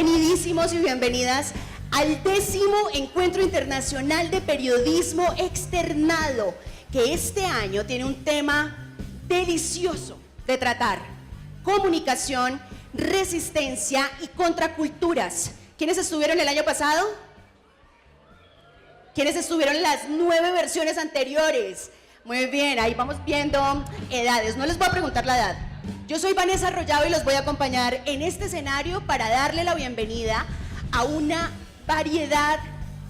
Bienvenidísimos y bienvenidas al 10º Encuentro Internacional de Periodismo Externado, que este año tiene un tema delicioso de tratar: comunicación, resistencia y contraculturas. ¿Quiénes estuvieron el año pasado? ¿Quiénes estuvieron en las 9 versiones anteriores? Muy bien, ahí vamos viendo edades. No les voy a preguntar la edad. Yo soy Vanessa Arroyave y los voy a acompañar en este escenario para darle la bienvenida a una variedad,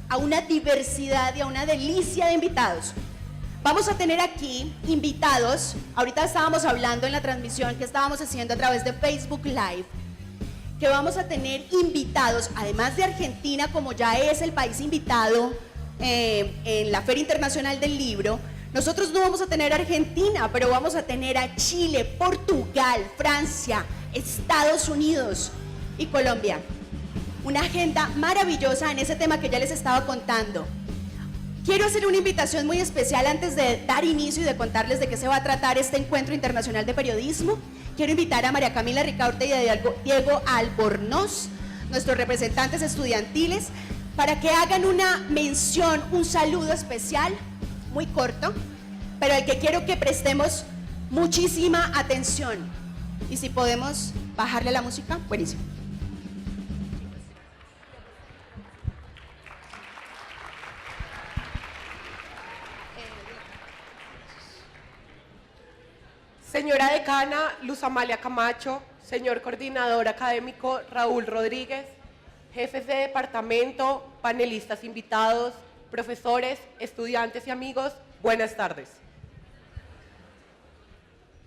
a una diversidad y a una delicia de invitados. Vamos a tener aquí invitados. Ahorita estábamos hablando en la transmisión que estábamos haciendo a través de Facebook Live, que vamos a tener invitados, además de Argentina, como ya es el país invitado en la Feria Internacional del Libro. Nosotros no vamos a tener a Argentina, pero vamos a tener a Chile, Portugal, Francia, Estados Unidos y Colombia. Una agenda maravillosa en ese tema que ya les estaba contando. Quiero hacer una invitación muy especial antes de dar inicio y de contarles de qué se va a tratar este Encuentro Internacional de Periodismo. Quiero invitar a María Camila Ricaurte y a Diego Albornoz, nuestros representantes estudiantiles, para que hagan una mención, un saludo especial, muy corto, pero al que quiero que prestemos muchísima atención. Y si podemos bajarle la música, buenísimo. Señora decana Luz Amalia Camacho, señor coordinador académico Raúl Rodríguez, jefes de departamento, panelistas invitados, profesores, estudiantes y amigos, buenas tardes.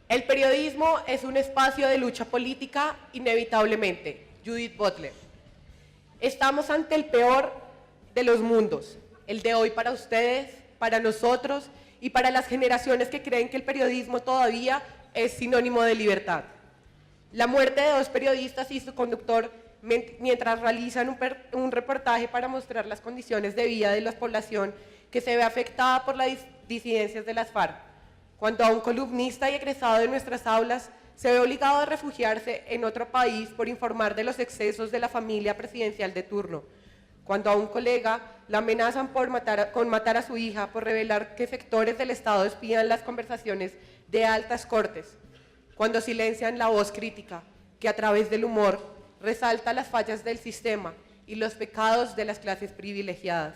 El periodismo es un espacio de lucha política, inevitablemente. Judith Butler. Estamos ante el peor de los mundos, el de hoy para ustedes, para nosotros y para las generaciones que creen que el periodismo todavía es sinónimo de libertad. La muerte de 2 periodistas y su conductor mientras realizan un reportaje para mostrar las condiciones de vida de la población que se ve afectada por las disidencias de las FARC, cuando a un columnista y egresado de nuestras aulas se ve obligado a refugiarse en otro país por informar de los excesos de la familia presidencial de turno, cuando a un colega la amenazan con matar a su hija por revelar que sectores del Estado espían las conversaciones de altas cortes, cuando silencian la voz crítica que a través del humor resalta las fallas del sistema y los pecados de las clases privilegiadas,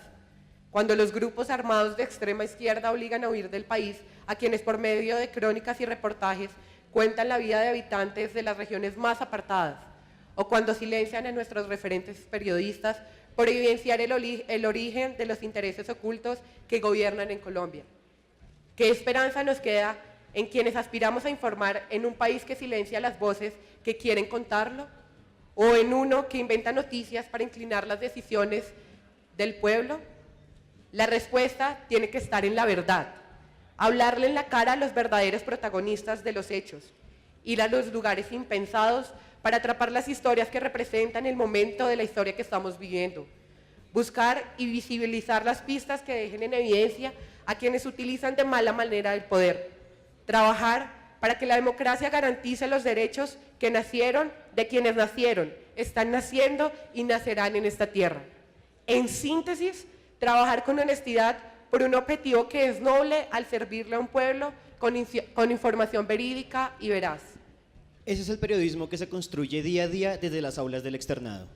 cuando los grupos armados de extrema izquierda obligan a huir del país a quienes por medio de crónicas y reportajes cuentan la vida de habitantes de las regiones más apartadas, o cuando silencian a nuestros referentes periodistas por evidenciar el origen de los intereses ocultos que gobiernan en Colombia. ¿Qué esperanza nos queda en quienes aspiramos a informar en un país que silencia las voces que quieren contarlo? ¿O en uno que inventa noticias para inclinar las decisiones del pueblo? La respuesta tiene que estar en la verdad, hablarle en la cara a los verdaderos protagonistas de los hechos, ir a los lugares impensados para atrapar las historias que representan el momento de la historia que estamos viviendo, buscar y visibilizar las pistas que dejen en evidencia a quienes utilizan de mala manera el poder, trabajar para que la democracia garantice los derechos que nacieron de quienes nacieron, están naciendo y nacerán en esta tierra. En síntesis, trabajar con honestidad por un objetivo que es noble al servirle a un pueblo con información verídica y veraz. Ese es el periodismo que se construye día a día desde las aulas del externado,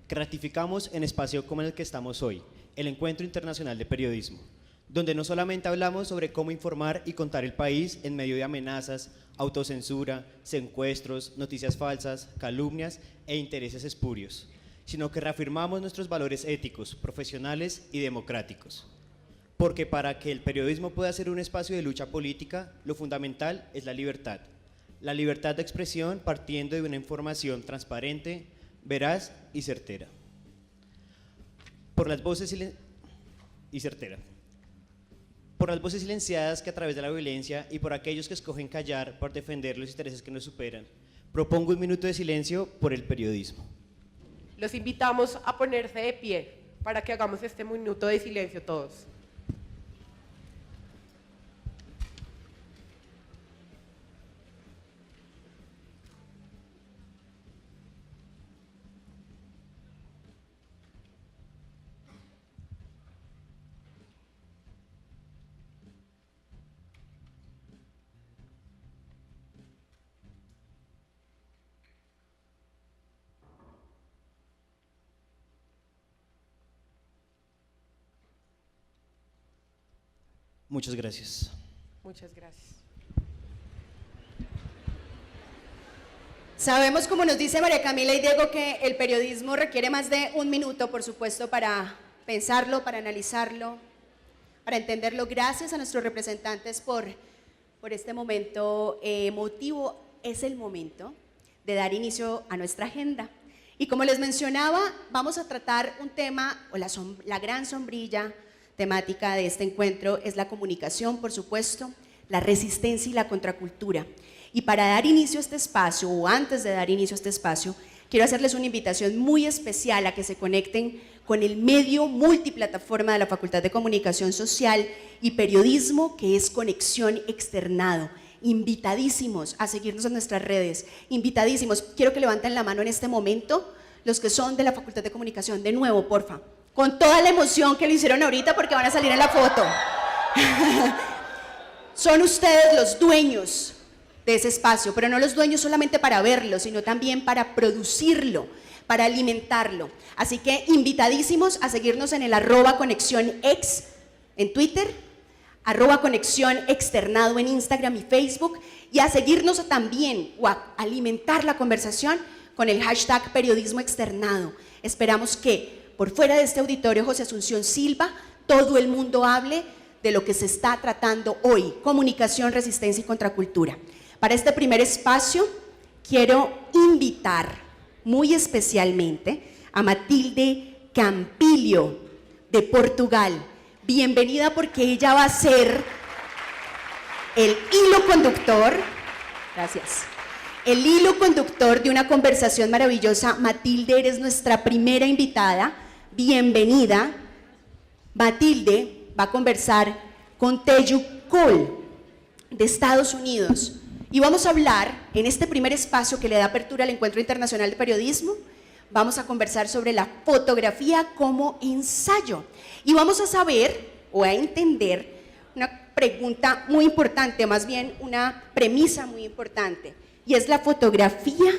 que ratificamos en espacio como en el que estamos hoy, el Encuentro Internacional de Periodismo, donde no solamente hablamos sobre cómo informar y contar el país en medio de amenazas, autocensura, secuestros, noticias falsas, calumnias e intereses espurios, sino que reafirmamos nuestros valores éticos, profesionales y democráticos. Porque para que el periodismo pueda ser un espacio de lucha política, lo fundamental es la libertad de expresión partiendo de una información transparente, veraz y certera. Por las voces silenciadas que a través de la violencia y por aquellos que escogen callar por defender los intereses que nos superan, propongo un minuto de silencio por el periodismo. Los invitamos a ponerse de pie para que hagamos este minuto de silencio todos. Muchas gracias. Muchas gracias. Sabemos, como nos dice María Camila y Diego, que el periodismo requiere más de un minuto, por supuesto, para pensarlo, para analizarlo, para entenderlo. Gracias a nuestros representantes por este momento emotivo. Es el momento de dar inicio a nuestra agenda. Y como les mencionaba, vamos a tratar un tema, o la gran sombrilla temática de este encuentro es la comunicación, por supuesto, la resistencia y la contracultura. Y para dar inicio a este espacio, o antes de dar inicio a este espacio, quiero hacerles una invitación muy especial a que se conecten con el medio multiplataforma de la Facultad de Comunicación Social y Periodismo, que es Conexión Externado. Invitadísimos a seguirnos en nuestras redes, invitadísimos. Quiero que levanten la mano en este momento los que son de la Facultad de Comunicación, de nuevo, porfa, con toda la emoción que lo hicieron ahorita porque van a salir en la foto. Son ustedes los dueños de ese espacio, pero no los dueños solamente para verlo, sino también para producirlo, para alimentarlo. Así que invitadísimos a seguirnos en el @ConexionX en Twitter, @Conexión Externado en Instagram y Facebook, y a seguirnos también o a alimentar la conversación con el hashtag Periodismo Externado. Esperamos que por fuera de este auditorio José Asunción Silva todo el mundo hable de lo que se está tratando hoy: comunicación, resistencia y contracultura. Para este primer espacio quiero invitar muy especialmente a Matilde Campilho de Portugal. Bienvenida, porque ella va a ser el hilo conductor, gracias, el hilo conductor de una conversación maravillosa. Matilde, eres nuestra primera invitada, bienvenida. Matilde va a conversar con Teju Cole de Estados Unidos y vamos a hablar en este primer espacio que le da apertura al Encuentro Internacional de Periodismo. Vamos a conversar sobre la fotografía como ensayo y vamos a saber o a entender una pregunta muy importante, más bien una premisa muy importante, y es la fotografía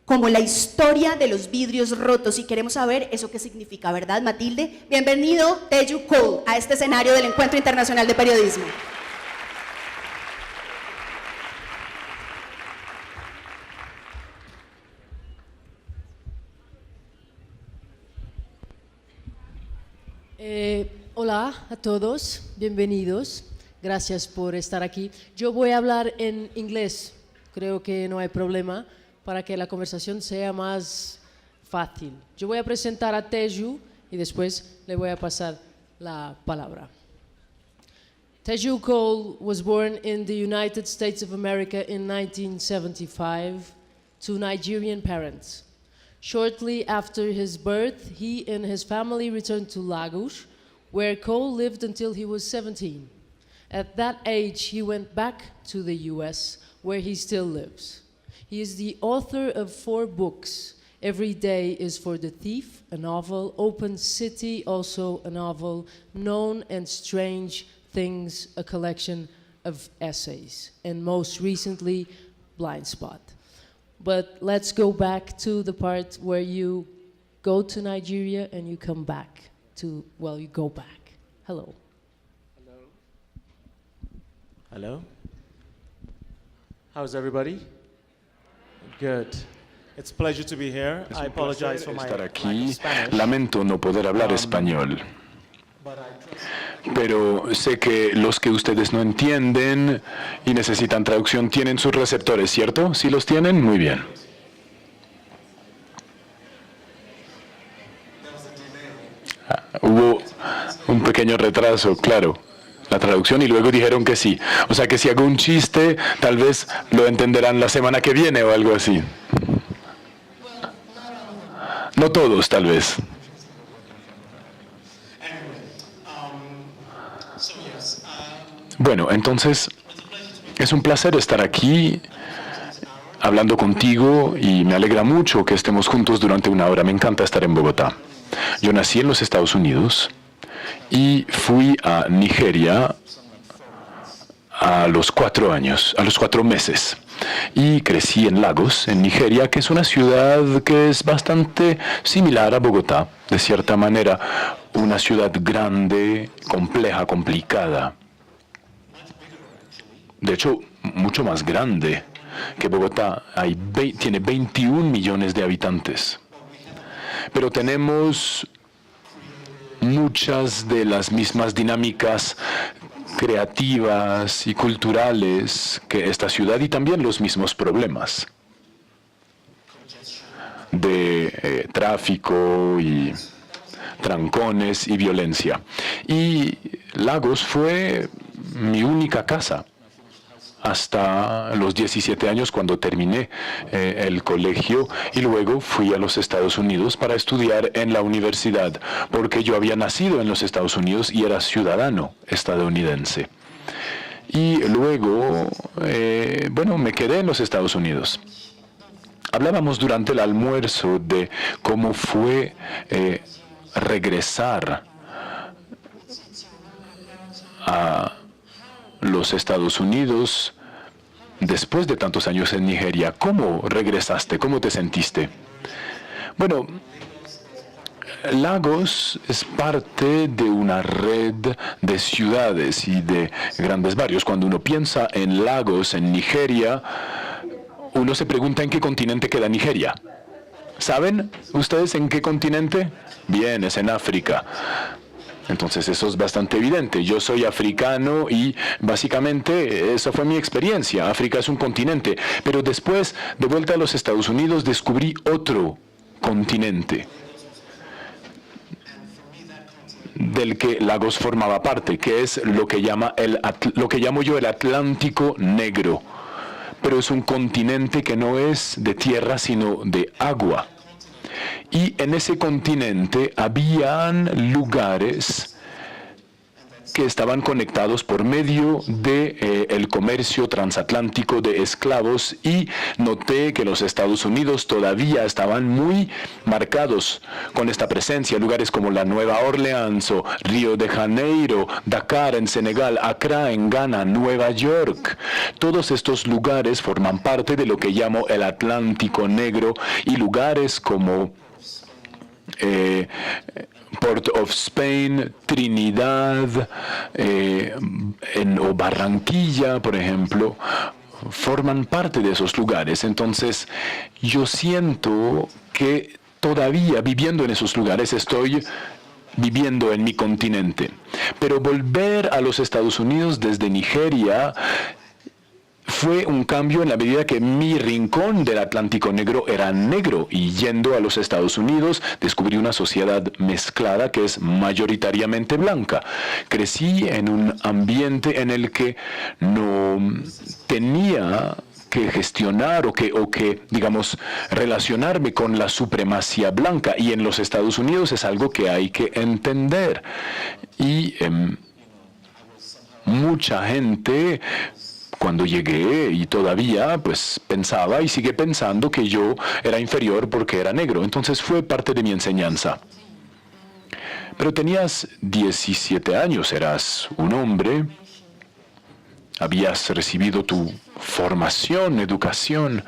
como la historia de los vidrios rotos, y queremos saber eso qué significa, ¿verdad, Matilde? Bienvenido, Teju Cole, a este escenario del Encuentro Internacional de Periodismo. Hola a todos, bienvenidos, gracias por estar aquí. Yo voy a hablar en inglés, creo que no hay problema para que la conversación sea más fácil. Yo voy a presentar a Teju y después le voy a pasar la palabra. Teju Cole was born in the United States of America in 1975 to Nigerian parents. Shortly after his birth, he and his family returned to Lagos, where Cole lived until he was 17. At that age, he went back to the US, where he still lives. He is the author of 4 books. Every Day is for the Thief, a novel; Open City, also a novel; Known and Strange Things, a collection of essays; and most recently, Blind Spot. But let's go back to the part where you go to Nigeria and you come back to, well, you go back. Hello. Hello. How's everybody? Good. It's a pleasure to be here. I apologize for my estar lack aquí. of Spanish, Lamento no poder hablar español, but I trust pero sé que los que ustedes no entienden y necesitan traducción tienen sus receptores, ¿cierto? ¿Sí los tienen? Muy bien. Hubo un pequeño retraso, claro, la traducción, y luego dijeron que sí. O sea que si hago un chiste, tal vez lo entenderán la semana que viene o algo así. No todos, tal vez. Bueno, entonces es un placer estar aquí hablando contigo y me alegra mucho que estemos juntos durante una hora. Me encanta estar en Bogotá. Yo nací en los Estados Unidos y fui a Nigeria a los 4 años, a los 4 meses. Y crecí en Lagos, en Nigeria, que es una ciudad que es bastante similar a Bogotá, de cierta manera, una ciudad grande, compleja, complicada. de hecho, mucho más grande que Bogotá. Tiene 21 millones de habitantes. Pero tenemos muchas de las mismas dinámicas creativas y culturales que esta ciudad y también los mismos problemas de tráfico y trancones y violencia. Y Lagos fue mi única casa hasta los 17 años, cuando terminé el colegio, y luego fui a los Estados Unidos para estudiar en la universidad, porque yo había nacido en los Estados Unidos y era ciudadano estadounidense. Y luego, me quedé en los Estados Unidos. Hablábamos durante el almuerzo de cómo fue regresar a los Estados Unidos después de tantos años en Nigeria. ¿Cómo regresaste? ¿Cómo te sentiste? Bueno, Lagos es parte de una red de ciudades y de grandes barrios. Cuando uno piensa en Lagos, en Nigeria, uno se pregunta en qué continente queda Nigeria. ¿Saben ustedes en qué continente? Bien, es en África. Entonces eso es bastante evidente. Yo soy africano y básicamente esa fue mi experiencia. África es un continente. Pero después, de vuelta a los Estados Unidos, descubrí otro continente del que Lagos formaba parte, que es lo que llamo yo el Atlántico Negro. Pero es un continente que no es de tierra, sino de agua. Y en ese continente habían lugares que estaban conectados por medio de el comercio transatlántico de esclavos, y noté que los Estados Unidos todavía estaban muy marcados con esta presencia. Lugares como la Nueva Orleans o Río de Janeiro, Dakar en Senegal, Accra en Ghana, Nueva York. Todos estos lugares forman parte de lo que llamo el Atlántico Negro, y lugares como Port of Spain, Trinidad o Barranquilla, por ejemplo, forman parte de esos lugares. Entonces, yo siento que todavía viviendo en esos lugares estoy viviendo en mi continente. Pero volver a los Estados Unidos desde Nigeria fue un cambio en la medida que mi rincón del Atlántico Negro era negro, y yendo a los Estados Unidos descubrí una sociedad mezclada que es mayoritariamente blanca. Crecí en un ambiente en el que no tenía que gestionar o que digamos, relacionarme con la supremacía blanca, y en los Estados Unidos es algo que hay que entender. Y mucha gente, cuando llegué, y todavía pues pensaba y sigue pensando que yo era inferior porque era negro. Entonces fue parte de mi enseñanza. Pero tenías 17 años, eras un hombre, habías recibido tu formación, educación,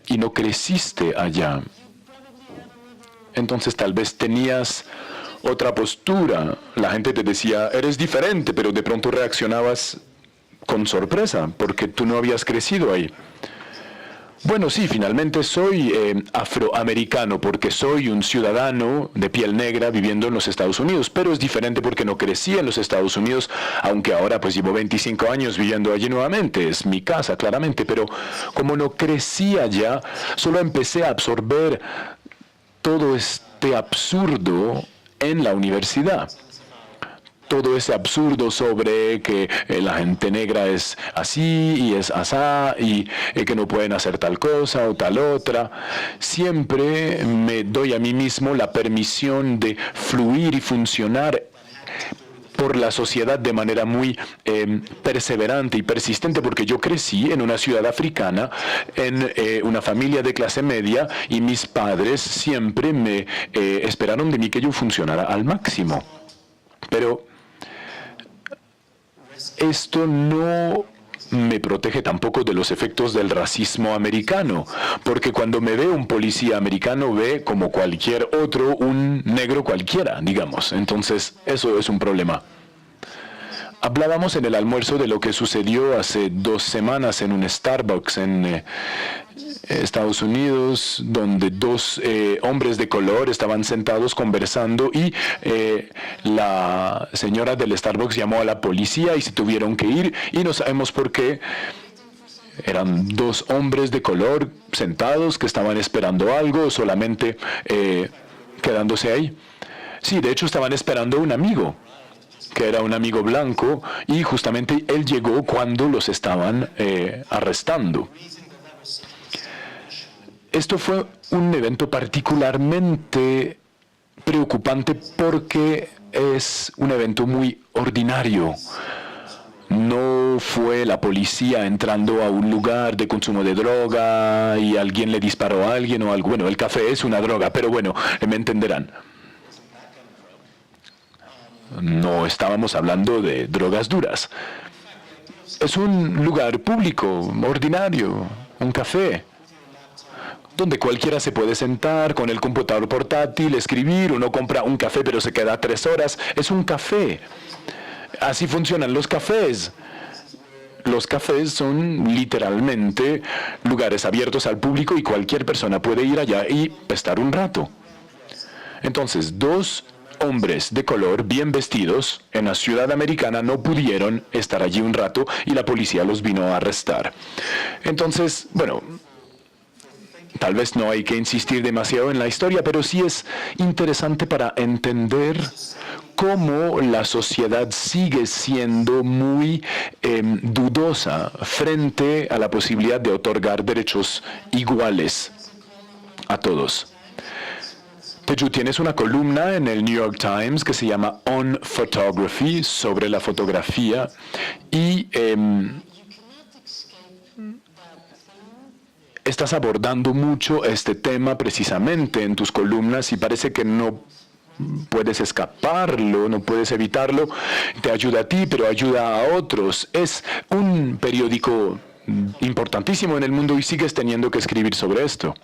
y no creciste allá. Entonces tal vez tenías otra postura. La gente te decía, eres diferente, pero de pronto reaccionabas con sorpresa, porque tú no habías crecido ahí. Bueno, sí, finalmente soy afroamericano, porque soy un ciudadano de piel negra viviendo en los Estados Unidos, pero es diferente porque no crecí en los Estados Unidos, aunque ahora pues llevo 25 años viviendo allí nuevamente, es mi casa claramente, pero como no crecí allá, solo empecé a absorber todo este absurdo en la universidad. Todo ese absurdo sobre que la gente negra es así y es asá, y que no pueden hacer tal cosa o tal otra. Siempre me doy a mí mismo la permisión de fluir y funcionar por la sociedad de manera muy perseverante y persistente, porque yo crecí en una ciudad africana, en una familia de clase media, y mis padres siempre me esperaron de mí que yo funcionara al máximo. Pero esto no me protege tampoco de los efectos del racismo americano, porque cuando me ve un policía americano, ve como cualquier otro un negro cualquiera, digamos. Entonces, eso es un problema. Hablábamos en el almuerzo de lo que sucedió hace 2 semanas en un Starbucks en Estados Unidos, donde 2 hombres de color estaban sentados conversando y la señora del Starbucks llamó a la policía y se tuvieron que ir y no sabemos por qué. Eran 2 hombres de color sentados que estaban esperando algo, solamente quedándose ahí. Sí, de hecho estaban esperando a un amigo, que era un amigo blanco, y justamente él llegó cuando los estaban arrestando. Esto fue un evento particularmente preocupante porque es un evento muy ordinario. No fue la policía entrando a un lugar de consumo de droga y alguien le disparó a alguien o algo. Bueno, el café es una droga, pero bueno, me entenderán. No estábamos hablando de drogas duras. Es un lugar público, ordinario, un café, donde cualquiera se puede sentar con el computador portátil, escribir. Uno compra un café pero se queda 3 horas. Es un café. Así funcionan los cafés. Los cafés son literalmente lugares abiertos al público y cualquier persona puede ir allá y estar un rato. Entonces, 2 hombres de color bien vestidos en la ciudad americana no pudieron estar allí un rato y la policía los vino a arrestar. Entonces, bueno, tal vez no hay que insistir demasiado en la historia, pero sí es interesante para entender cómo la sociedad sigue siendo muy dudosa frente a la posibilidad de otorgar derechos iguales a todos. Teju, tienes una columna en el New York Times que se llama On Photography, sobre la fotografía, y estás abordando mucho este tema precisamente en tus columnas y parece que no puedes escaparlo, no puedes evitarlo. Te ayuda a ti, pero ayuda a otros. Es un periódico importantísimo en el mundo y sigues teniendo que escribir sobre esto.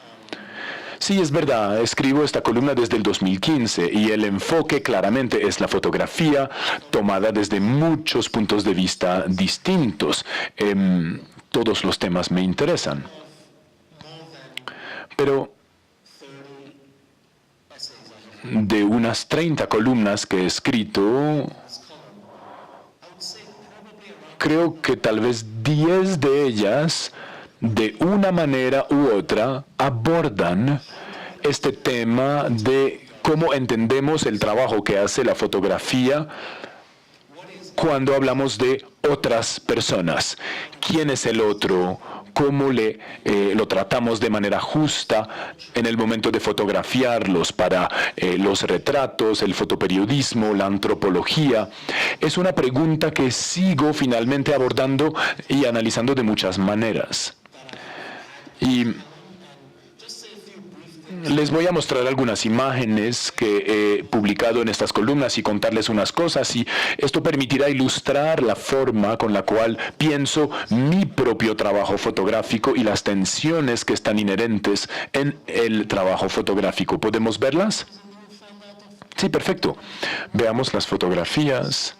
Sí, es verdad, escribo esta columna desde el 2015 y el enfoque claramente es la fotografía tomada desde muchos puntos de vista distintos. Todos los temas me interesan. Pero de unas 30 columnas que he escrito, creo que tal vez 10 de ellas, de una manera u otra, abordan este tema de cómo entendemos el trabajo que hace la fotografía cuando hablamos de otras personas. ¿Quién es el otro? ¿Cómo lo tratamos de manera justa en el momento de fotografiarlos para los retratos, el fotoperiodismo, la antropología? Es una pregunta que sigo finalmente abordando y analizando de muchas maneras. Y les voy a mostrar algunas imágenes que he publicado en estas columnas y contarles unas cosas, y esto permitirá ilustrar la forma con la cual pienso mi propio trabajo fotográfico y las tensiones que están inherentes en el trabajo fotográfico. ¿Podemos verlas? Sí, perfecto. Veamos las fotografías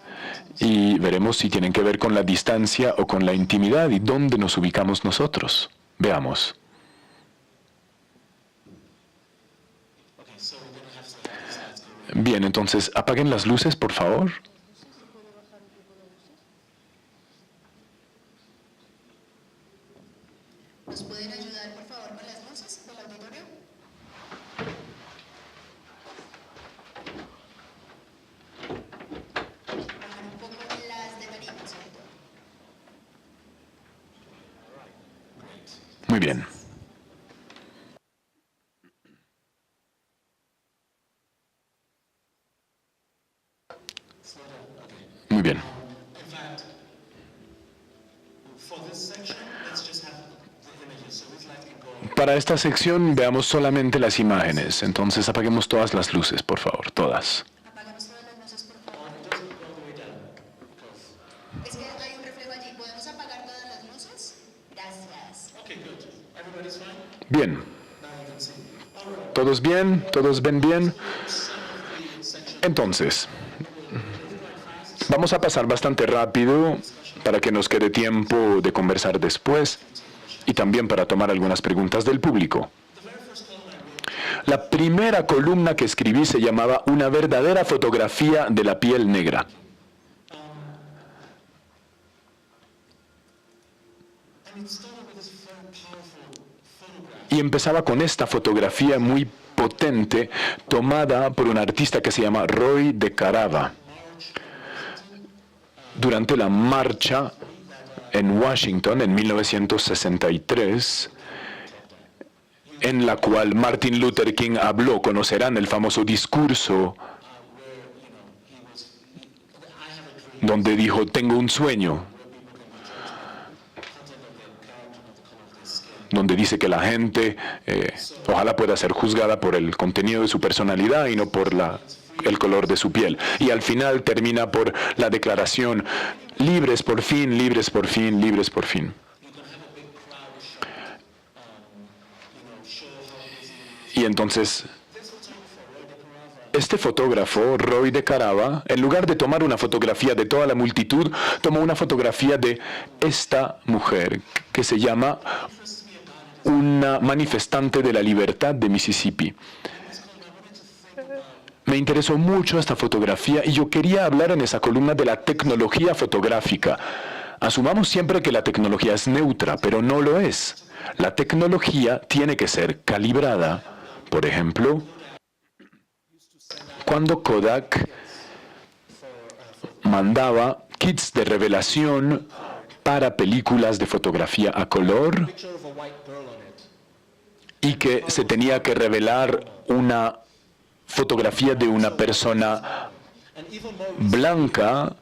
y veremos si tienen que ver con la distancia o con la intimidad y dónde nos ubicamos nosotros. Veamos. Bien, entonces, apaguen las luces, por favor. ¿Nos pueden ayudar, por favor, con las luces del auditorio? Bajar un poco las de Marina, sobre todo. Muy bien. Muy bien. Para esta sección veamos solamente las imágenes, entonces apaguemos todas las luces, por favor, todas. Apagamos todas las luces, por favor. Es que hay un reflejo allí. ¿Podemos apagar todas las luces? Gracias. Bien. ¿Todos bien? ¿Todos ven bien? Entonces, Vamos a pasar bastante rápido para que nos quede tiempo de conversar después y también para tomar algunas preguntas del público. La primera columna que escribí se llamaba Una verdadera fotografía de la piel negra. Y empezaba con esta fotografía muy potente tomada por un artista que se llama Roy de Carava durante la marcha en Washington en 1963, en la cual Martin Luther King habló. Conocerán el famoso discurso donde dijo: tengo un sueño, donde dice que la gente ojalá pueda ser juzgada por el contenido de su personalidad y no por el color de su piel. Y al final termina por la declaración: libres por fin, libres por fin, libres por fin. Y entonces, este fotógrafo, Roy de Carava, en lugar de tomar una fotografía de toda la multitud, tomó una fotografía de esta mujer, que se llama una manifestante de la libertad de Mississippi. Me interesó mucho esta fotografía y yo quería hablar en esa columna de la tecnología fotográfica. Asumamos siempre que la tecnología es neutra, pero no lo es. La tecnología tiene que ser calibrada. Por ejemplo, cuando Kodak mandaba kits de revelación para películas de fotografía a color y que se tenía que revelar una fotografía de una persona blanca,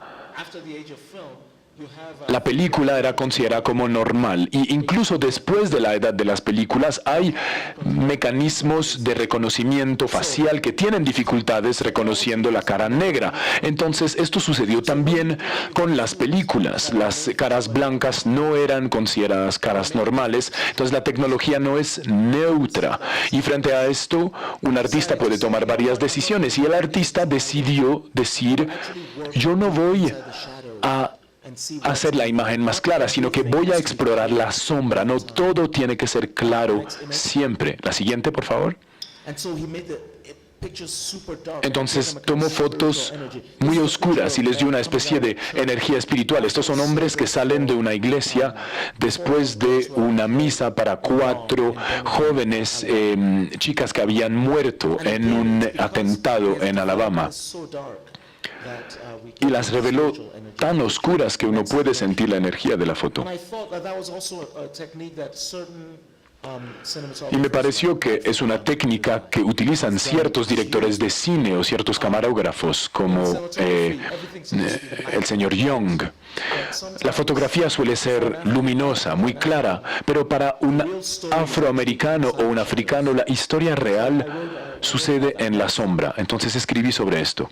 la película era considerada como normal. Y incluso después de la edad de las películas hay mecanismos de reconocimiento facial que tienen dificultades reconociendo la cara negra. Entonces esto sucedió también con las películas. Las caras blancas no eran consideradas caras normales. Entonces la tecnología no es neutra. Y frente a esto, un artista puede tomar varias decisiones. Y el artista decidió decir: yo no voy a hacer la imagen más clara, sino que voy a explorar la sombra. No todo tiene que ser claro siempre. La siguiente, por favor. Entonces tomó fotos muy oscuras y les dio una especie de energía espiritual. Estos son hombres que salen de una iglesia después de una misa para 4 jóvenes chicas que habían muerto en un atentado en Alabama. Y las reveló tan oscuras que uno puede sentir la energía de la foto. Y me pareció que es una técnica que utilizan ciertos directores de cine o ciertos camarógrafos, como el señor Young. La fotografía suele ser luminosa, muy clara, pero para un afroamericano o un africano la historia real sucede en la sombra. Entonces escribí sobre esto.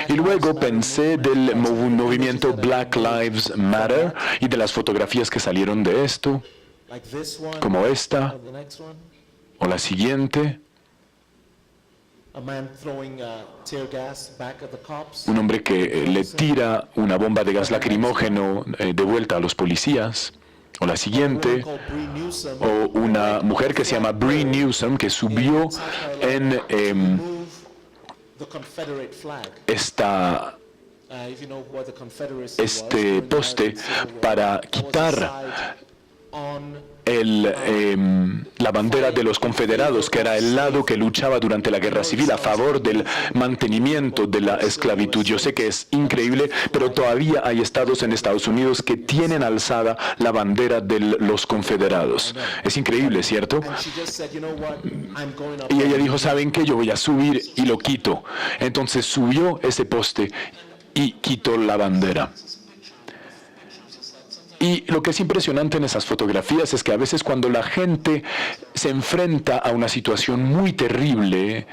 Y luego pensé del movimiento Black Lives Matter y de las fotografías que salieron de esto, como esta o la siguiente. Un hombre que le tira una bomba de gas lacrimógeno de vuelta a los policías. O la siguiente, o una mujer que se llama Bree Newsom, que subió en este poste para quitar la bandera de los confederados, que era el lado que luchaba durante la guerra civil a favor del mantenimiento de la esclavitud. Yo sé que es increíble, pero todavía hay estados en Estados Unidos que tienen alzada la bandera de los confederados. Es increíble, ¿cierto? Y ella dijo: ¿saben qué? Yo voy a subir y lo quito. Entonces subió ese poste y quitó la bandera. Y lo que es impresionante en esas fotografías es que a veces cuando la gente se enfrenta a una situación muy terrible,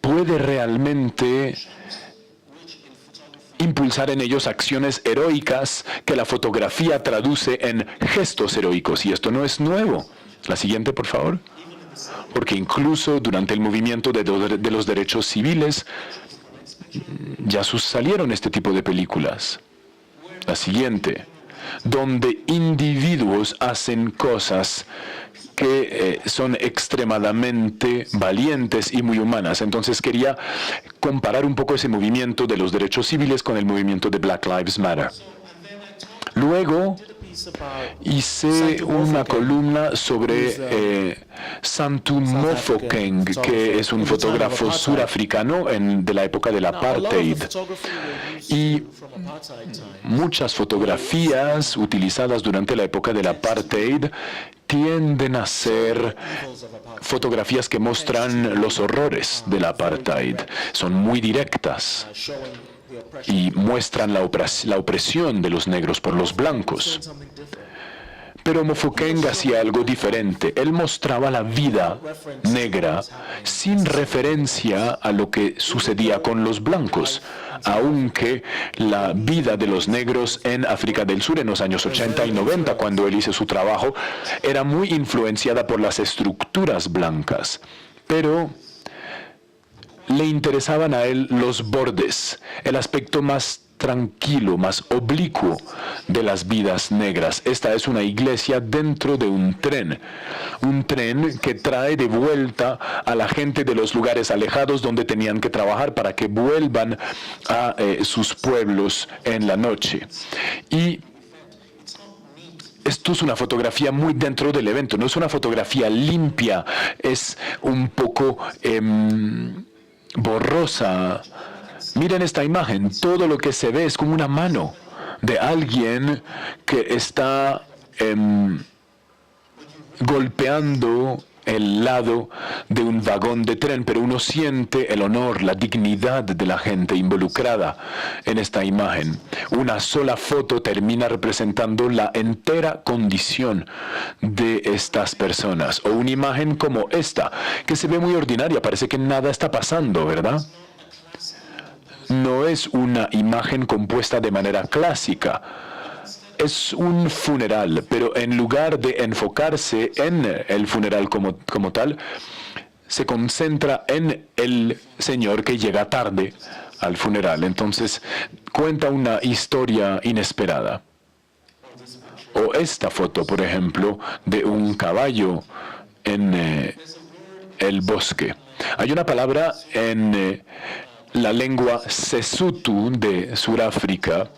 puede realmente impulsar en ellos acciones heroicas que la fotografía traduce en gestos heroicos. Y esto no es nuevo. La siguiente, por favor. Porque incluso durante el movimiento de los derechos civiles, salieron este tipo de películas. La siguiente, donde individuos hacen cosas que son extremadamente valientes y muy humanas. Entonces quería comparar un poco ese movimiento de los derechos civiles con el movimiento de Black Lives Matter. Luego hice una columna sobre Santu Mofokeng, que es un fotógrafo surafricano de la época del apartheid. Y muchas fotografías utilizadas durante la época del apartheid tienden a ser fotografías que muestran los horrores del apartheid. Son muy directas y muestran la opresión de los negros por los blancos. Pero Mofokeng hacía algo diferente. Él mostraba la vida negra sin referencia a lo que sucedía con los blancos, aunque la vida de los negros en África del Sur en los años 80 y 90, cuando él hizo su trabajo, era muy influenciada por las estructuras blancas. Pero le interesaban a él los bordes, el aspecto más tranquilo, más oblicuo de las vidas negras. Esta es una iglesia dentro de un tren que trae de vuelta a la gente de los lugares alejados donde tenían que trabajar para que vuelvan a sus pueblos en la noche. Y esto es una fotografía muy dentro del evento, no es una fotografía limpia, es un poco borrosa. Miren esta imagen, todo lo que se ve es como una mano de alguien que está golpeando el lado de un vagón de tren, pero uno siente el honor, la dignidad de la gente involucrada en esta imagen. Una sola foto termina representando la entera condición de estas personas. O una imagen como esta, que se ve muy ordinaria, parece que nada está pasando, ¿verdad? No es una imagen compuesta de manera clásica. Es un funeral, pero en lugar de enfocarse en el funeral como tal, se concentra en el señor que llega tarde al funeral. Entonces, cuenta una historia inesperada. O esta foto, por ejemplo, de un caballo en el bosque. Hay una palabra en la lengua Sesotho de Sudáfrica.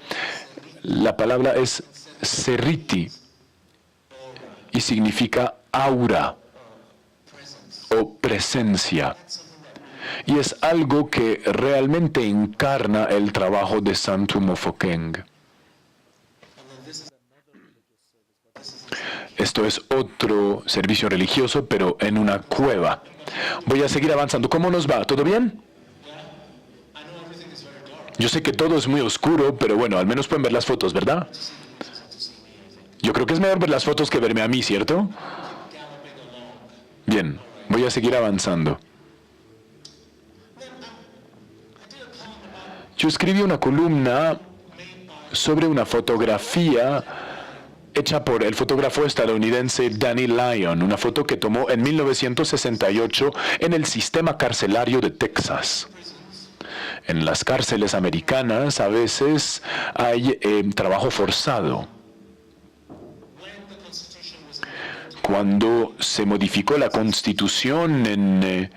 La palabra es seriti y significa aura o presencia. Y es algo que realmente encarna el trabajo de Santu Mofokeng. Esto es otro servicio religioso, pero en una cueva. Voy a seguir avanzando. ¿Cómo nos va? ¿Todo bien? Yo sé que todo es muy oscuro, pero bueno, al menos pueden ver las fotos, ¿verdad? Yo creo que es mejor ver las fotos que verme a mí, ¿cierto? Bien, voy a seguir avanzando. Yo escribí una columna sobre una fotografía hecha por el fotógrafo estadounidense Danny Lyon, una foto que tomó en 1968 en el sistema carcelario de Texas. En las cárceles americanas a veces hay trabajo forzado. Cuando se modificó la Constitución en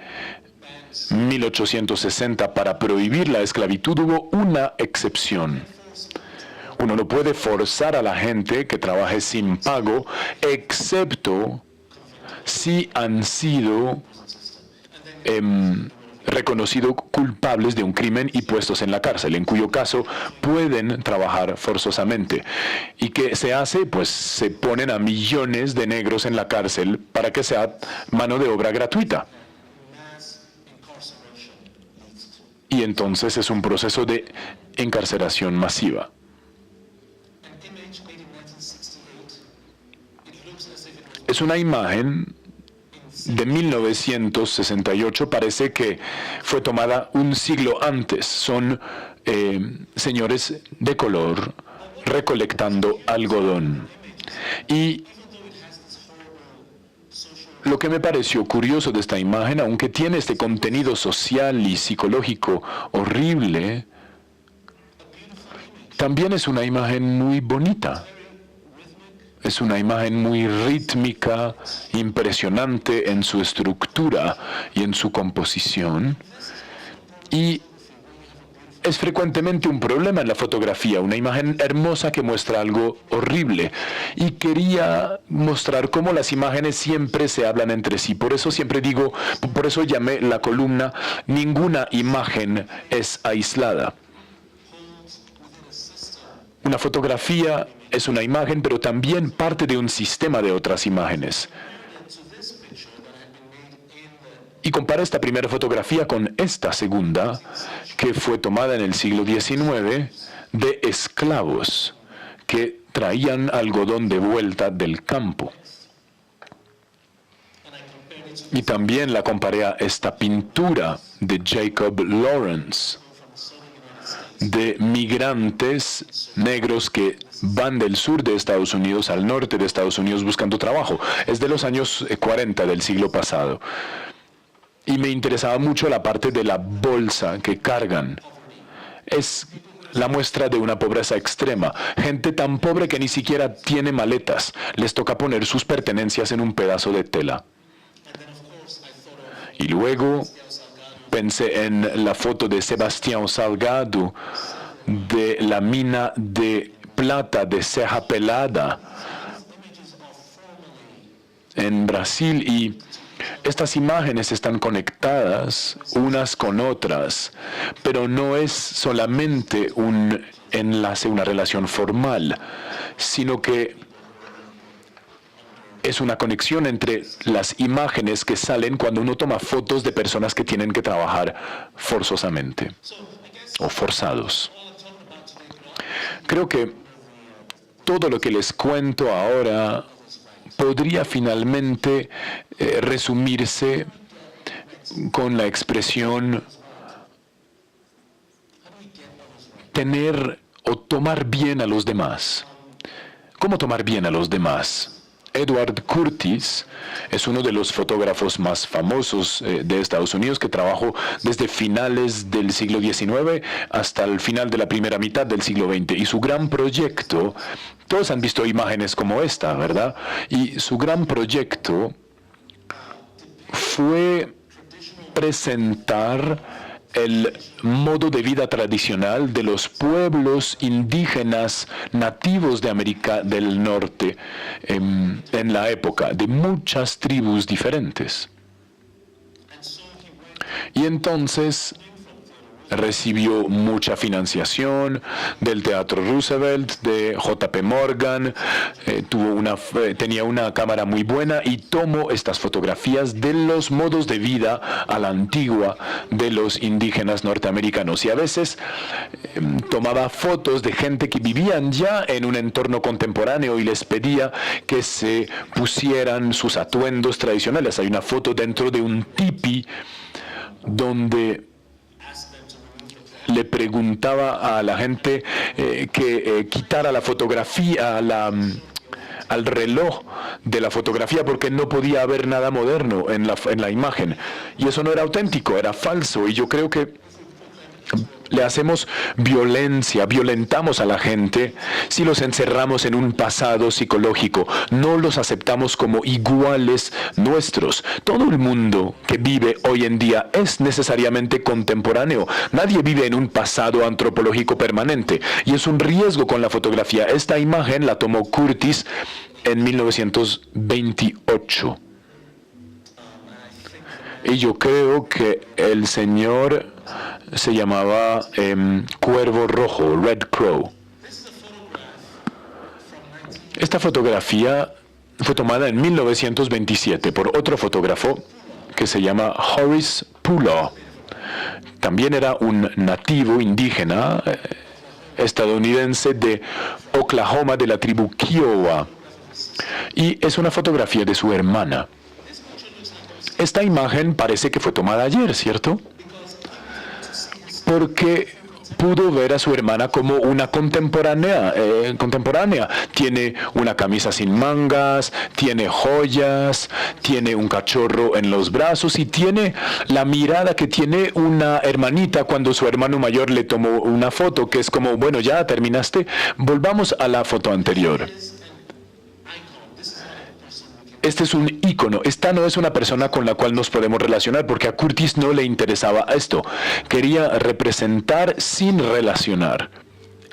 1860 para prohibir la esclavitud, hubo una excepción. Uno no puede forzar a la gente que trabaje sin pago, excepto si han sido reconocidos culpables de un crimen y puestos en la cárcel, en cuyo caso pueden trabajar forzosamente. ¿Y qué se hace? Pues se ponen a millones de negros en la cárcel para que sea mano de obra gratuita. Y entonces es un proceso de encarcelación masiva. Es una imagen de 1968, parece que fue tomada un siglo antes. Son señores de color recolectando algodón. Y lo que me pareció curioso de esta imagen, aunque tiene este contenido social y psicológico horrible, también es una imagen muy bonita. Es una imagen muy rítmica, impresionante en su estructura y en su composición. Y es frecuentemente un problema en la fotografía, una imagen hermosa que muestra algo horrible. Y quería mostrar cómo las imágenes siempre se hablan entre sí. Por eso siempre digo, por eso llamé la columna, ninguna imagen es aislada. Una fotografía es una imagen, pero también parte de un sistema de otras imágenes. Y compara esta primera fotografía con esta segunda, que fue tomada en el siglo XIX, de esclavos que traían algodón de vuelta del campo. Y también la comparé a esta pintura de Jacob Lawrence, de migrantes negros que van del sur de Estados Unidos al norte de Estados Unidos buscando trabajo. Es de los años 40 del siglo pasado. Y me interesaba mucho la parte de la bolsa que cargan. Es la muestra de una pobreza extrema. Gente tan pobre que ni siquiera tiene maletas. Les toca poner sus pertenencias en un pedazo de tela. Y luego pensé en la foto de Sebastião Salgado de la mina de plata de Serra Pelada en Brasil, y estas imágenes están conectadas unas con otras, pero no es solamente un enlace, una relación formal, sino que es una conexión entre las imágenes que salen cuando uno toma fotos de personas que tienen que trabajar forzosamente o forzados. Creo que todo lo que les cuento ahora podría finalmente resumirse con la expresión tener o tomar bien a los demás. ¿Cómo tomar bien a los demás? Edward Curtis es uno de los fotógrafos más famosos de Estados Unidos, que trabajó desde finales del siglo XIX hasta el final de la primera mitad del siglo XX. Y su gran proyecto, todos han visto imágenes como esta, ¿verdad? Y su gran proyecto fue presentar el modo de vida tradicional de los pueblos indígenas nativos de América del Norte en la época, de muchas tribus diferentes. Y entonces recibió mucha financiación del Teatro Roosevelt, de J.P. Morgan, tenía una cámara muy buena y tomó estas fotografías de los modos de vida a la antigua de los indígenas norteamericanos. Y a veces tomaba fotos de gente que vivían ya en un entorno contemporáneo y les pedía que se pusieran sus atuendos tradicionales. Hay una foto dentro de un tipi donde le preguntaba a la gente que quitara la fotografía, al reloj de la fotografía, porque no podía haber nada moderno en la imagen. Y eso no era auténtico, era falso. Y yo creo que le hacemos violencia, violentamos a la gente si los encerramos en un pasado psicológico. No los aceptamos como iguales nuestros. Todo el mundo que vive hoy en día es necesariamente contemporáneo. Nadie vive en un pasado antropológico permanente. Y es un riesgo con la fotografía. Esta imagen la tomó Curtis en 1928. Y yo creo que el señor se llamaba Cuervo Rojo, Red Crow. Esta fotografía fue tomada en 1927 por otro fotógrafo que se llama Horace Pulaw. También era un nativo indígena estadounidense de Oklahoma, de la tribu Kiowa. Y es una fotografía de su hermana. Esta imagen parece que fue tomada ayer, ¿cierto? Porque pudo ver a su hermana como una contemporánea. Tiene una camisa sin mangas, tiene joyas, tiene un cachorro en los brazos y tiene la mirada que tiene una hermanita cuando su hermano mayor le tomó una foto, que es como, bueno, ya terminaste, volvamos a la foto anterior. Este es un ícono. Esta no es una persona con la cual nos podemos relacionar, porque a Curtis no le interesaba esto. Quería representar sin relacionar.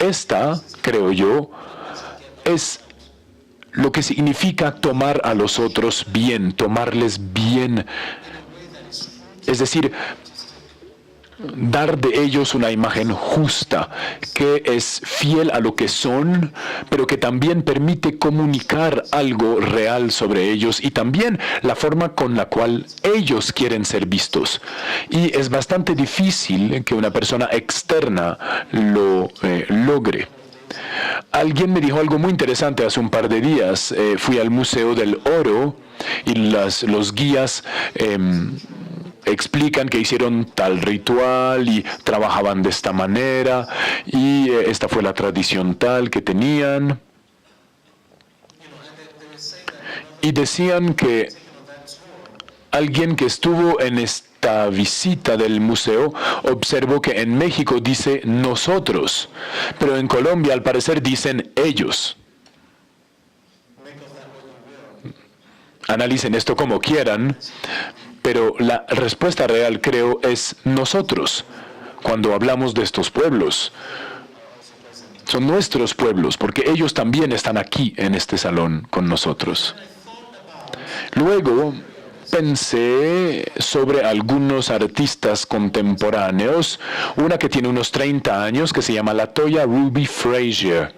Esta, creo yo, es lo que significa tomar a los otros bien, tomarles bien. Es decir, dar de ellos una imagen justa, que es fiel a lo que son, pero que también permite comunicar algo real sobre ellos y también la forma con la cual ellos quieren ser vistos. Y es bastante difícil que una persona externa lo logre. Alguien me dijo algo muy interesante hace un par de días. Fui al Museo del Oro y los guías explican que hicieron tal ritual y trabajaban de esta manera y esta fue la tradición tal que tenían. Y decían que alguien que estuvo en esta visita del museo observó que en México dice nosotros, pero en Colombia al parecer dicen ellos. Analicen esto como quieran, pero la respuesta real, creo, es nosotros. Cuando hablamos de estos pueblos, son nuestros pueblos, porque ellos también están aquí en este salón con nosotros. Luego pensé sobre algunos artistas contemporáneos, una que tiene unos 30 años, que se llama LaToya Ruby Frazier.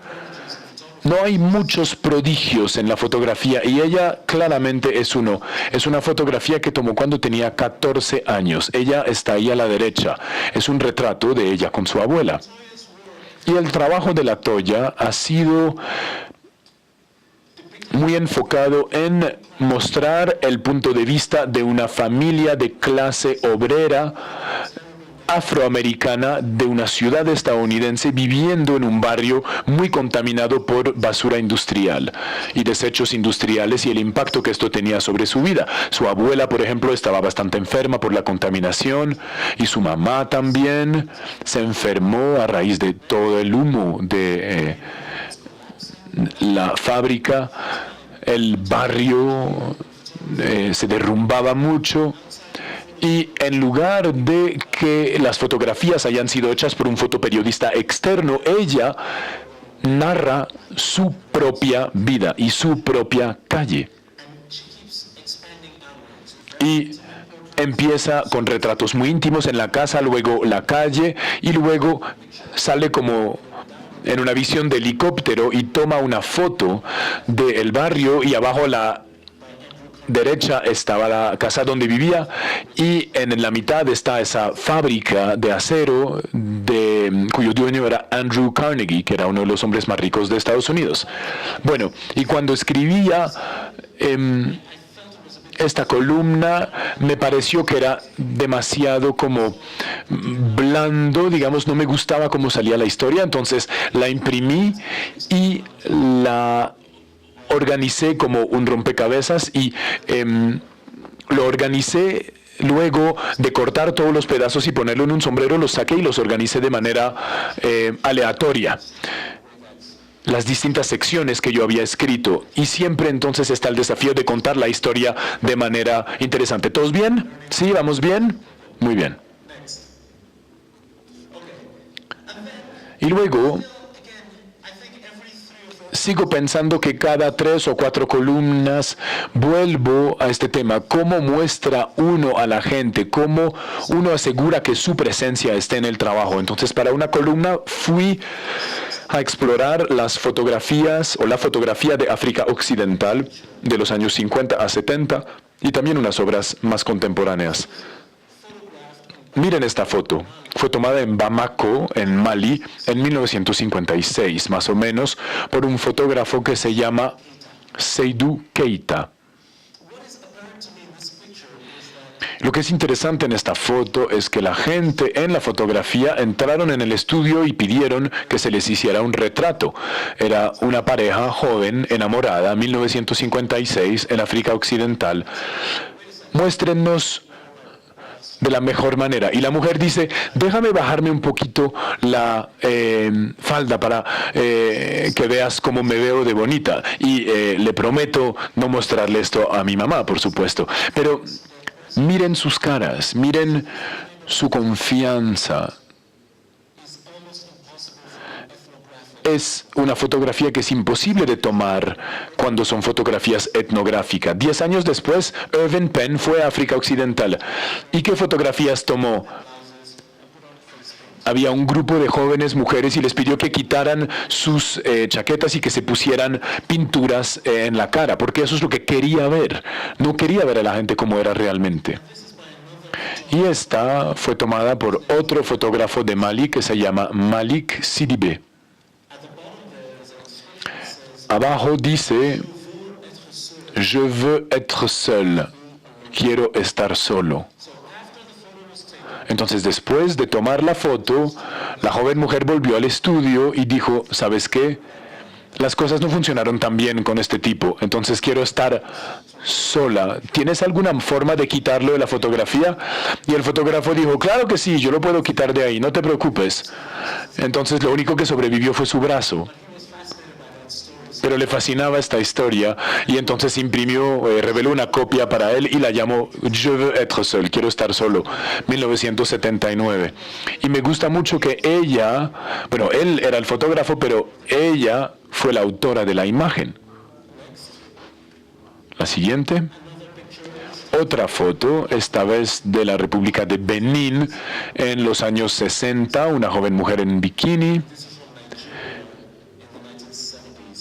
No hay muchos prodigios en la fotografía y ella claramente es uno. Es una fotografía que tomó cuando tenía 14 años. Ella está ahí a la derecha. Es un retrato de ella con su abuela. Y el trabajo de LaToya ha sido muy enfocado en mostrar el punto de vista de una familia de clase obrera afroamericana de una ciudad estadounidense viviendo en un barrio muy contaminado por basura industrial y desechos industriales y el impacto que esto tenía sobre su vida. Su abuela, por ejemplo, estaba bastante enferma por la contaminación y su mamá también se enfermó a raíz de todo el humo de la fábrica. El barrio se derrumbaba mucho. Y en lugar de que las fotografías hayan sido hechas por un fotoperiodista externo, ella narra su propia vida y su propia calle. Y empieza con retratos muy íntimos en la casa, luego la calle, y luego sale como en una visión de helicóptero y toma una foto del barrio y abajo a la derecha estaba la casa donde vivía y en la mitad está esa fábrica de acero cuyo dueño era Andrew Carnegie, que era uno de los hombres más ricos de Estados Unidos. Bueno, y cuando escribía esta columna me pareció que era demasiado como blando, digamos, no me gustaba cómo salía la historia, entonces la imprimí y la organicé como un rompecabezas y lo organicé luego de cortar todos los pedazos y ponerlo en un sombrero, los saqué y los organicé de manera aleatoria. Las distintas secciones que yo había escrito y siempre entonces está el desafío de contar la historia de manera interesante. ¿Todos bien? ¿Sí? ¿Vamos bien? Muy bien. Y luego sigo pensando que cada 3 o 4 columnas vuelvo a este tema. ¿Cómo muestra uno a la gente? ¿Cómo uno asegura que su presencia esté en el trabajo? Entonces, para una columna fui a explorar las fotografías o la fotografía de África Occidental de los años 50 a 70 y también unas obras más contemporáneas. Miren esta foto. Fue tomada en Bamako, en Mali, en 1956, más o menos, por un fotógrafo que se llama Seydou Keita. Lo que es interesante en esta foto es que la gente en la fotografía entraron en el estudio y pidieron que se les hiciera un retrato. Era una pareja joven, enamorada, 1956, en África Occidental. Muéstrennos de la mejor manera. Y la mujer dice, déjame bajarme un poquito la falda para que veas cómo me veo de bonita. Y le prometo no mostrarle esto a mi mamá, por supuesto. Pero miren sus caras, miren su confianza. Es una fotografía que es imposible de tomar cuando son fotografías etnográficas. 10 años después, Irving Penn fue a África Occidental. ¿Y qué fotografías tomó? Había un grupo de jóvenes mujeres y les pidió que quitaran sus chaquetas y que se pusieran pinturas en la cara, porque eso es lo que quería ver. No quería ver a la gente como era realmente. Y esta fue tomada por otro fotógrafo de Mali que se llama Malik Sidibé. Abajo dice, je veux être seul, quiero estar solo. Entonces, después de tomar la foto, la joven mujer volvió al estudio y dijo, ¿sabes qué? Las cosas no funcionaron tan bien con este tipo, entonces quiero estar sola. ¿Tienes alguna forma de quitarlo de la fotografía? Y el fotógrafo dijo, claro que sí, yo lo puedo quitar de ahí, no te preocupes. Entonces, lo único que sobrevivió fue su brazo. Pero le fascinaba esta historia y entonces imprimió, reveló una copia para él y la llamó Je veux être seul, quiero estar solo, 1979. Y me gusta mucho que ella, bueno, él era el fotógrafo, pero ella fue la autora de la imagen. La siguiente. Otra foto, esta vez de la República de Benín, en los años 60, una joven mujer en bikini.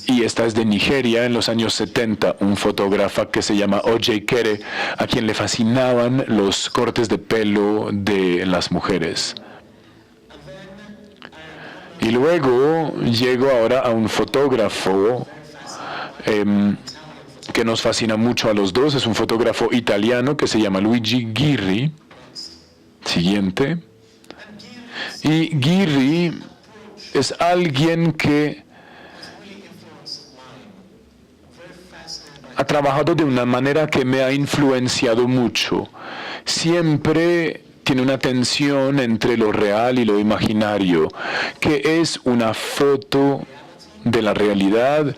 Y esta es de Nigeria, en los años 70, un fotógrafo que se llama O.J. Kere, a quien le fascinaban los cortes de pelo de las mujeres. Y luego llego ahora a un fotógrafo que nos fascina mucho a los dos, es un fotógrafo italiano que se llama Luigi Ghirri. Siguiente. Y Ghirri es alguien que ha trabajado de una manera que me ha influenciado mucho. Siempre tiene una tensión entre lo real y lo imaginario, que es una foto de la realidad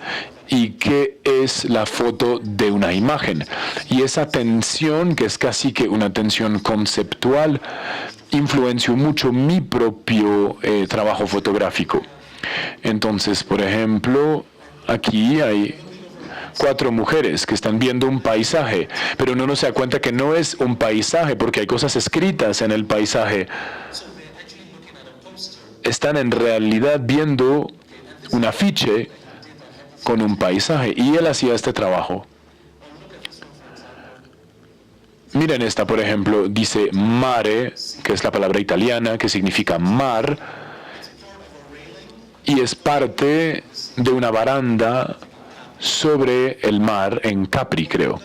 y que es la foto de una imagen. Y esa tensión, que es casi que una tensión conceptual, influenció mucho mi propio trabajo fotográfico. Entonces, por ejemplo, aquí hay 4 mujeres que están viendo un paisaje, pero uno no se da cuenta que no es un paisaje porque hay cosas escritas en el paisaje. Están en realidad viendo un afiche con un paisaje y él hacía este trabajo. Miren esta, por ejemplo, dice mare, que es la palabra italiana que significa mar, y es parte de una baranda sobre el mar en Capri, creo.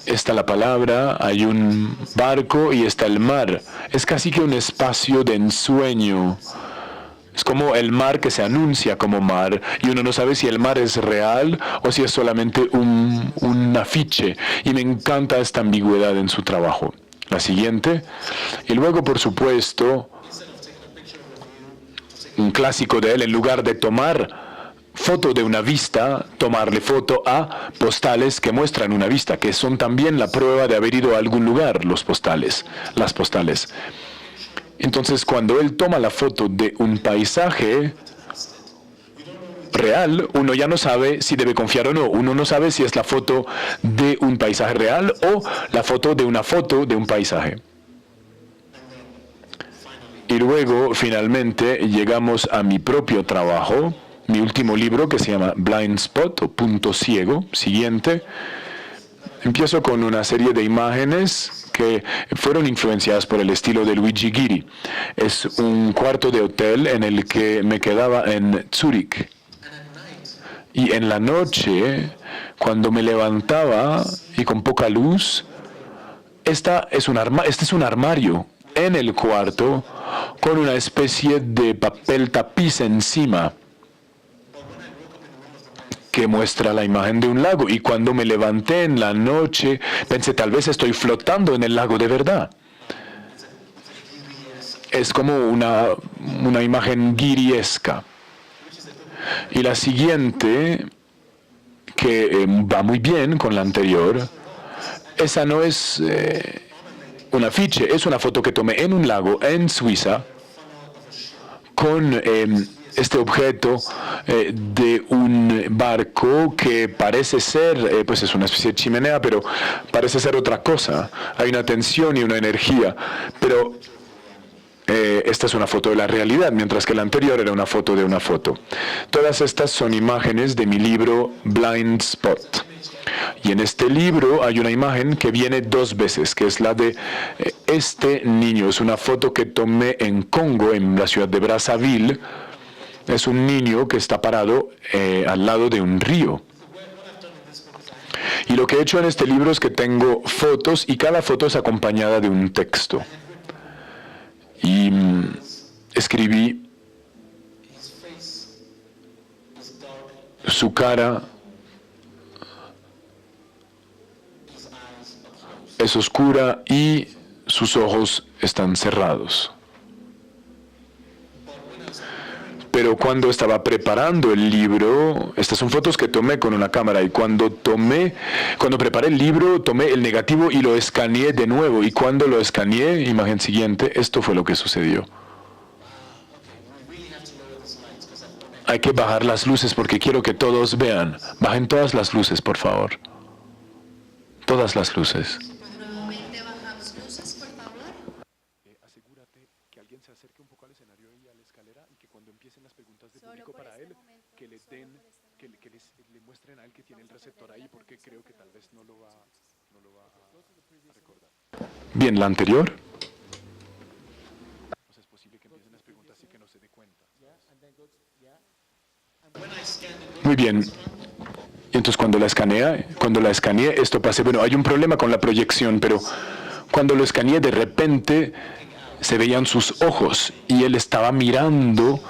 Está la palabra, hay un barco y está el mar. Es casi que un espacio de ensueño. Es como el mar que se anuncia como mar y uno no sabe si el mar es real o si es solamente un afiche. Y me encanta esta ambigüedad en su trabajo. La siguiente. Y luego, por supuesto, un clásico de él, en lugar de tomar foto de una vista, tomarle foto a postales que muestran una vista, que son también la prueba de haber ido a algún lugar, las postales. Entonces, cuando él toma la foto de un paisaje real, uno ya no sabe si debe confiar o no. Uno no sabe si es la foto de un paisaje real o la foto de un paisaje. Y luego, finalmente, llegamos a mi propio trabajo, mi último libro que se llama Blind Spot o Punto Ciego. Siguiente. Empiezo con una serie de imágenes que fueron influenciadas por el estilo de Luigi Ghirri. Es un cuarto de hotel en el que me quedaba en Zúrich. Y en la noche, cuando me levantaba y con poca luz, este es un armario en el cuarto con una especie de papel tapiz encima que muestra la imagen de un lago. Y cuando me levanté en la noche, pensé, tal vez estoy flotando en el lago de verdad. Es como una imagen guiriesca. Y la siguiente, que va muy bien con la anterior, esa no es un afiche, es una foto que tomé en un lago en Suiza con este objeto de un barco que parece ser, pues es una especie de chimenea, pero parece ser otra cosa. Hay una tensión y una energía, pero esta es una foto de la realidad, mientras que la anterior era una foto de una foto. Todas estas son imágenes de mi libro Blind Spot. Y en este libro hay una imagen que viene 2 veces, que es la de este niño. Es una foto que tomé en Congo, en la ciudad de Brazzaville. Es un niño que está parado al lado de un río. Y lo que he hecho en este libro es que tengo fotos y cada foto es acompañada de un texto. Y escribí: su cara es oscura y sus ojos están cerrados. Pero cuando estaba preparando el libro, estas son fotos que tomé con una cámara, y cuando preparé el libro, tomé el negativo y lo escaneé de nuevo, y cuando lo escaneé, imagen siguiente, esto fue lo que sucedió. Hay que bajar las luces porque quiero que todos vean. Bajen todas las luces, por favor. Todas las luces. Asegúrate que alguien se acerque un poco al escenario y a la escalera, y que cuando empiecen las preguntas de público para él, que le muestren a él que tiene el receptor ahí, porque creo que tal vez no lo va a recordar. Bien, la anterior. O sea, es posible que empiecen las preguntas y que no se dé cuenta. Muy bien. Y entonces cuando la escaneé, esto pasé. Bueno, hay un problema con la proyección, pero cuando lo escaneé, de repente se veían sus ojos y él estaba mirando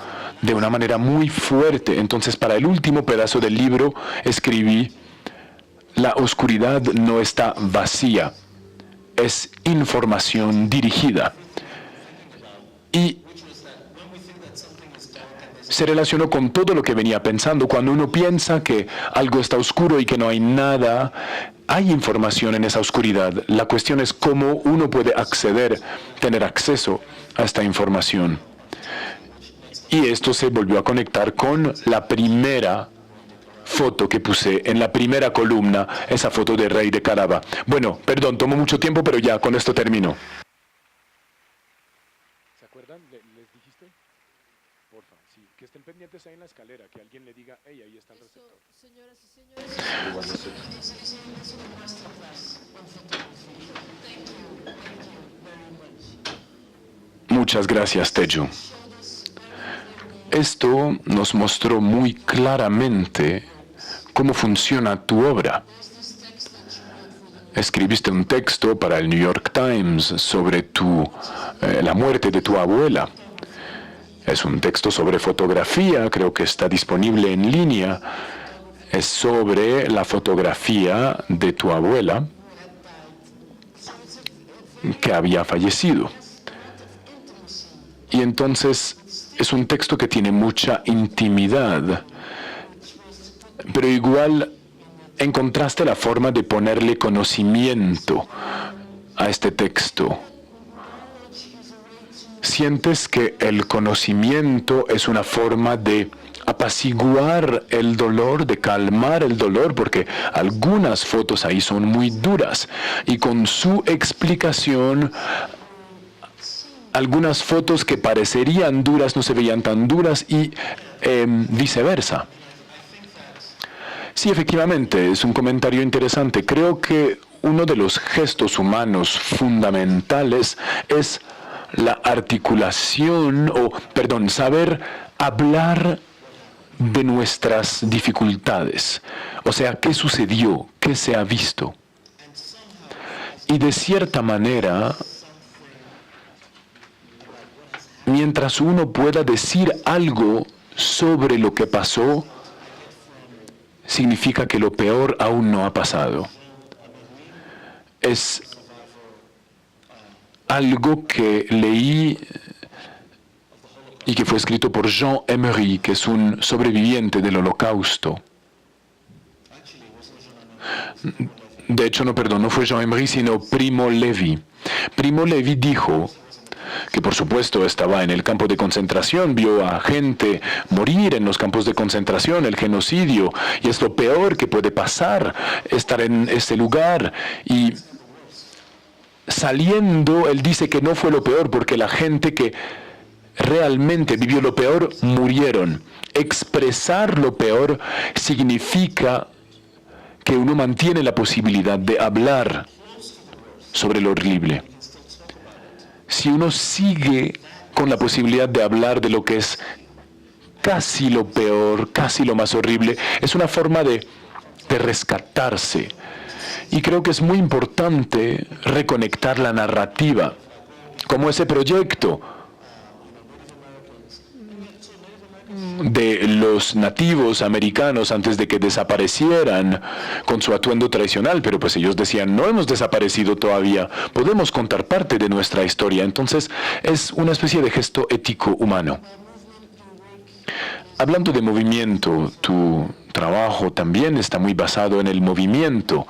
de una manera muy fuerte. Entonces, para el último pedazo del libro escribí: la oscuridad no está vacía, es información dirigida. Y se relacionó con todo lo que venía pensando. Cuando uno piensa que algo está oscuro y que no hay nada, hay información en esa oscuridad. La cuestión es cómo uno puede tener acceso a esta información. Y esto se volvió a conectar con la primera foto que puse en la primera columna, esa foto de Rey de Caraba. Bueno, perdón, tomó mucho tiempo, pero ya, con esto termino. ¿Se acuerdan? ¿Les dijiste? Porfa, sí, que estén pendientes ahí en la escalera, que alguien le diga: hey, ahí está el receptor. Señoras y señores. Muchas gracias, Teju. Esto nos mostró muy claramente cómo funciona tu obra. Escribiste un texto para el New York Times sobre la muerte de tu abuela. Es un texto sobre fotografía, creo que está disponible en línea. Es sobre la fotografía de tu abuela que había fallecido. Y entonces es un texto que tiene mucha intimidad, pero igual encontraste la forma de ponerle conocimiento a este texto. ¿Sientes que el conocimiento es una forma de apaciguar el dolor, de calmar el dolor? Porque algunas fotos ahí son muy duras, y con su explicación, algunas fotos que parecerían duras no se veían tan duras, y viceversa. Sí, efectivamente, es un comentario interesante. Creo que uno de los gestos humanos fundamentales es la articulación, saber hablar de nuestras dificultades. O sea, ¿qué sucedió? ¿Qué se ha visto? Y de cierta manera, mientras uno pueda decir algo sobre lo que pasó, significa que lo peor aún no ha pasado. Es algo que leí y que fue escrito por Jean Emery, que es un sobreviviente del Holocausto. De hecho, no fue Jean Emery, sino Primo Levi. Primo Levi dijo que por supuesto estaba en el campo de concentración, vio a gente morir en los campos de concentración, el genocidio, y es lo peor que puede pasar, estar en ese lugar. Y saliendo, él dice que no fue lo peor, porque la gente que realmente vivió lo peor murieron. Expresar lo peor significa que uno mantiene la posibilidad de hablar sobre lo horrible. Si uno sigue con la posibilidad de hablar de lo que es casi lo peor, casi lo más horrible, es una forma de rescatarse. Y creo que es muy importante reconectar la narrativa, como ese proyecto de los nativos americanos antes de que desaparecieran con su atuendo tradicional, pero pues ellos decían, no hemos desaparecido todavía, podemos contar parte de nuestra historia. Entonces es una especie de gesto ético humano. Hablando de movimiento, tu trabajo también está muy basado en el movimiento,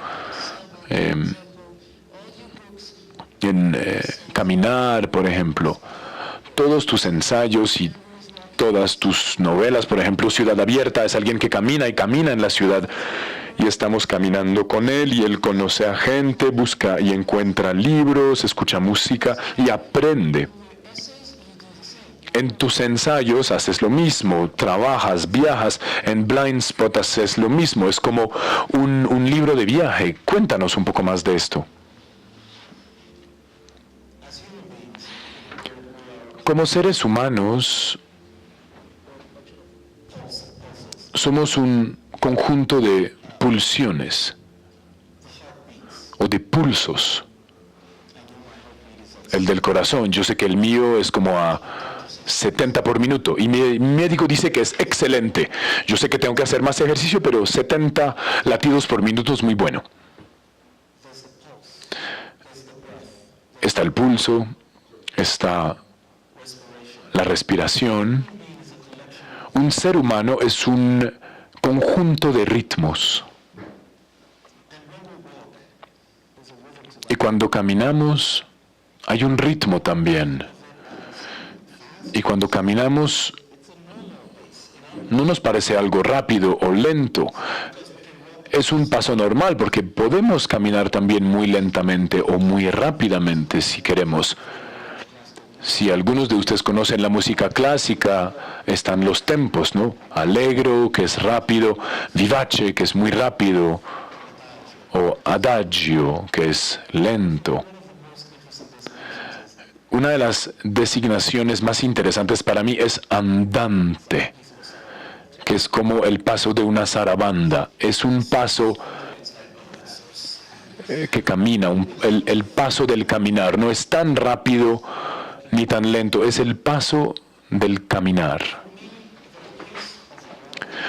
caminar, por ejemplo. Todos tus ensayos y todas tus novelas, por ejemplo, Ciudad Abierta, es alguien que camina y camina en la ciudad. Y estamos caminando con él y él conoce a gente, busca y encuentra libros, escucha música y aprende. En tus ensayos haces lo mismo, trabajas, viajas, en Blind Spot haces lo mismo, es como un libro de viaje. Cuéntanos un poco más de esto. Como seres humanos, somos un conjunto de pulsiones o de pulsos. El del corazón, yo sé que el mío es como a 70 por minuto y mi médico dice que es excelente. Yo sé que tengo que hacer más ejercicio, pero 70 latidos por minuto es muy bueno. Está el pulso, está la respiración. Un ser humano es un conjunto de ritmos. Y cuando caminamos, hay un ritmo también. Y cuando caminamos, no nos parece algo rápido o lento. Es un paso normal, porque podemos caminar también muy lentamente o muy rápidamente si queremos. Si algunos de ustedes conocen la música clásica, están los tempos, ¿no? Allegro, que es rápido, vivace, que es muy rápido, o adagio, que es lento. Una de las designaciones más interesantes para mí es andante, que es como el paso de una zarabanda. Es un paso que camina, el paso del caminar. No es tan rápido ni tan lento, es el paso del caminar.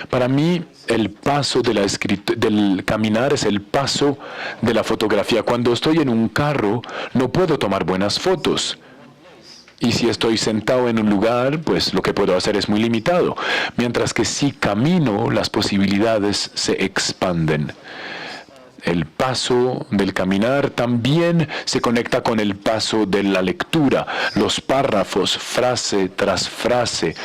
Para mí, el paso del caminar es el paso de la fotografía. Cuando estoy en un carro, no puedo tomar buenas fotos. Y si estoy sentado en un lugar, pues lo que puedo hacer es muy limitado. Mientras que si camino, las posibilidades se expanden. El paso del caminar también se conecta con el paso de la lectura. Los párrafos, frase tras frase,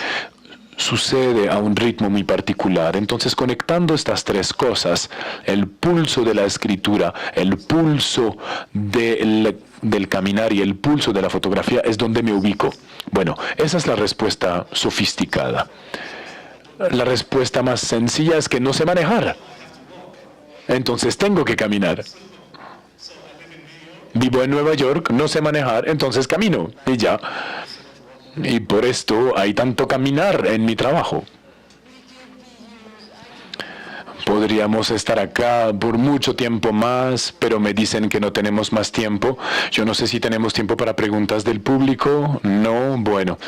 sucede a un ritmo muy particular. Entonces, conectando estas tres cosas, el pulso de la escritura, el pulso del caminar y el pulso de la fotografía, es donde me ubico. Bueno, esa es la respuesta sofisticada. La respuesta más sencilla es que no sé manejar. Entonces tengo que caminar. Vivo en Nueva York, no sé manejar, entonces camino y ya. Y por esto hay tanto caminar en mi trabajo. Podríamos estar acá por mucho tiempo más, pero me dicen que no tenemos más tiempo. Yo no sé si tenemos tiempo para preguntas del público. No, bueno.